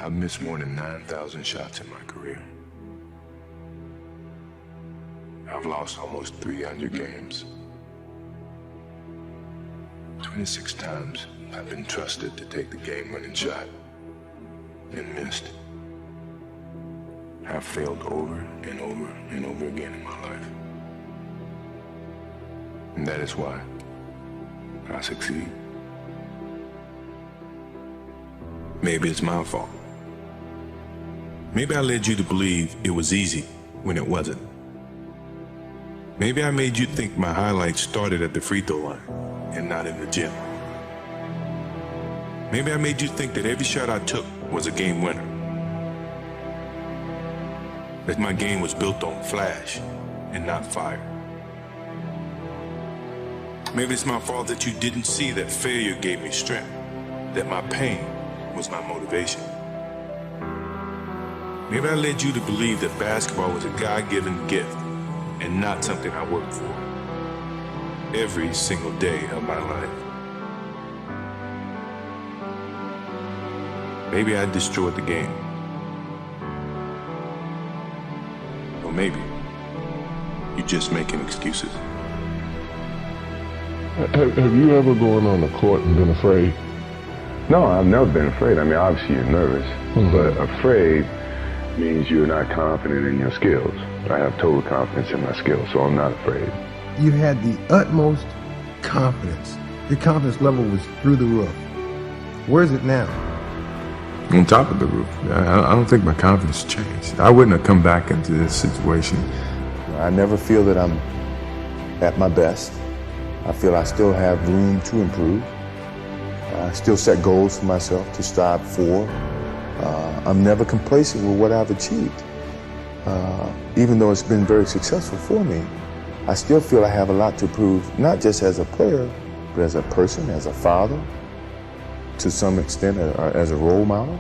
I've missed more than 9,000 shots in my career. I've lost almost 300 games. 26 times I've been trusted to take the game-winning shot and missed. I've failed over and over and over again in my life. And that is why I succeed. Maybe it's my fault. Maybe I led you to believe it was easy when it wasn't. Maybe I made you think my highlights started at the free throw line and not in the gym. Maybe I made you think that every shot I took was a game winner. That my game was built on flash and not fire. Maybe it's my fault that you didn't see that failure gave me strength, that my pain was my motivation. Maybe I led you to believe that basketball was a God-given gift and not something I worked for every single day of my life. Maybe I destroyed the game. Or maybe you're just making excuses. Have you ever gone on the court and been afraid? No, I've never been afraid. I mean, obviously you're nervous, but afraid means you're not confident in your skills. I have total confidence in my skills, so I'm not afraid. You had the utmost confidence. Your confidence level was through the roof. Where is it now? On top of the roof. I don't think my confidence changed. I wouldn't have come back into this situation. I never feel that I'm at my best. I feel I still have room to improve. I still set goals for myself to strive for. I'm never complacent with what I've achieved. Even though it's been very successful for me, I still feel I have a lot to prove, not just as a player, but as a person, as a father, to some extent as a role model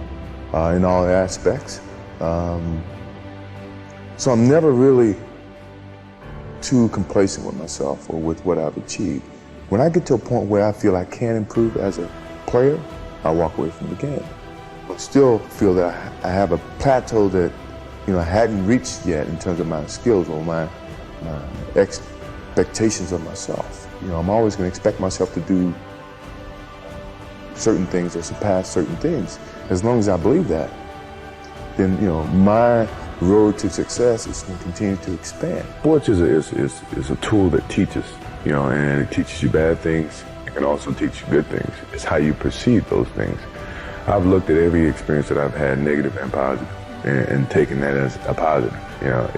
in all aspects. So I'm never really too complacent with myself or with what I've achieved. When I get to a point where I feel I can improve as a player, I walk away from the game. I still feel that I have a plateau that I hadn't reached yet in terms of my skills or my expectations of myself. I'm always going to expect myself to do certain things or surpass certain things. As long as I believe that, then my road to success is going to continue to expand. Sports is a tool that teaches, and it teaches you bad things. It can also teach you good things. It's how you perceive those things. I've looked at every experience that I've had, negative and positive, and taken that as a positive.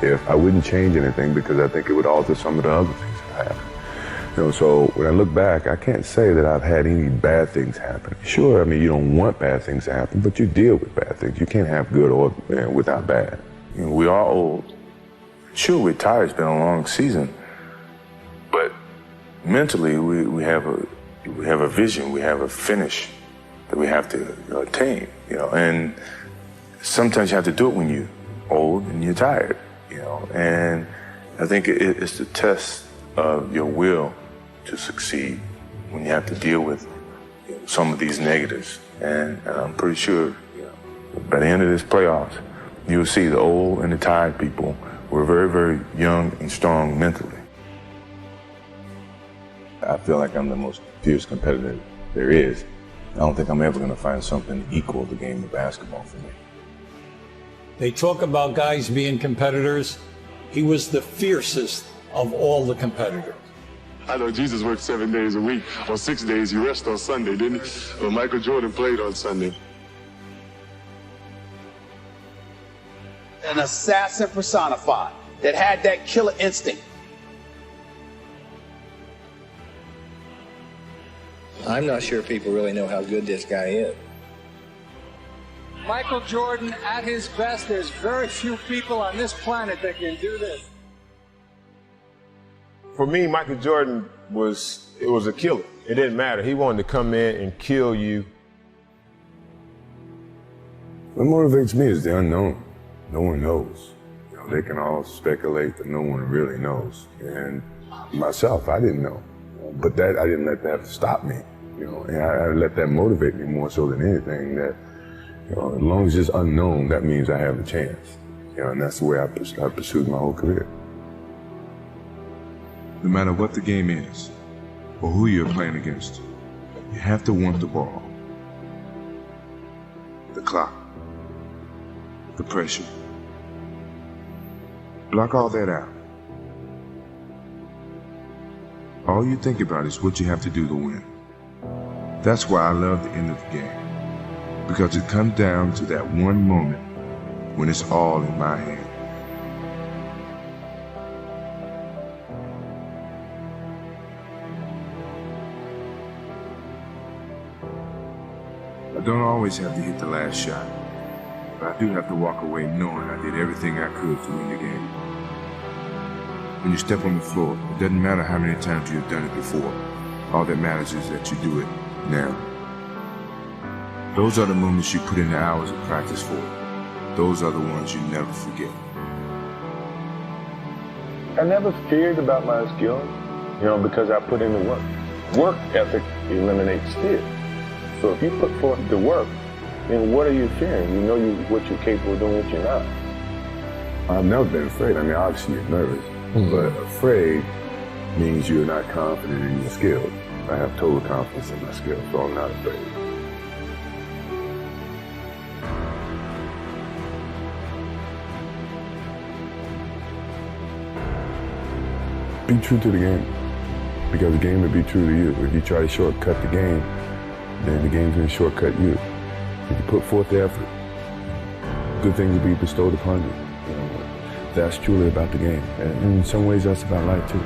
If I wouldn't change anything because I think it would alter some of the other things that happened. So when I look back, I can't say that I've had any bad things happen. Sure, I mean, you don't want bad things to happen, but you deal with bad things. You can't have good or without bad. We are old. Sure, we're tired. It's been a long season. But mentally, we have a vision. We have a finish that we have to attain. And sometimes you have to do it when you're old and you're tired. And I think it's the test of your will to succeed when you have to deal with some of these negatives. And I'm pretty sure by the end of this playoffs, you'll see the old and the tired people were very, very young and strong mentally. I feel like I'm the most fierce competitor there is. I don't think I'm ever going to find something equal to the game of basketball for me. They talk about guys being competitors. He was the fiercest of all the competitors. I know Jesus worked 7 days a week. On 6 days, he rested on Sunday, didn't he? Well, Michael Jordan played on Sunday. An assassin personified that had that killer instinct. I'm not sure people really know how good this guy is. Michael Jordan at his best, there's very few people on this planet that can do this. For me, Michael Jordan was a killer. It didn't matter. He wanted to come in and kill you. What motivates me is the unknown. No one knows. They can all speculate, but no one really knows. And myself, I didn't know. But I didn't let that stop me. And I let that motivate me more so than anything, that You know, as long as it's unknown, that means I have a chance. You know, and that's the way I pursued my whole career. No matter what the game is, or who you're playing against, you have to want the ball. The clock. The pressure. Block all that out. All you think about is what you have to do to win. That's why I love the end of the game. Because it comes down to that one moment when it's all in my hand. I don't always have to hit the last shot, but I do have to walk away knowing I did everything I could to win the game. When you step on the floor, it doesn't matter how many times you've done it before. All that matters is that you do it now. Those are the moments you put in the hours of practice for. Those are the ones you never forget. I never feared about my skill, you know, because I put in the work. Work ethic eliminates fear. So if you put forth the work, then what are you fearing? You know what you're capable of doing, what you're not. I've never been afraid. I mean, obviously you're nervous, but afraid means you're not confident in your skills. I have total confidence in my skills, so I'm not afraid. Be true to the game, because the game will be true to you. If you try to shortcut the game, then the game's going to shortcut you. If you put forth the effort, good things will be bestowed upon you. You know, that's truly about the game. And in some ways, that's about life too.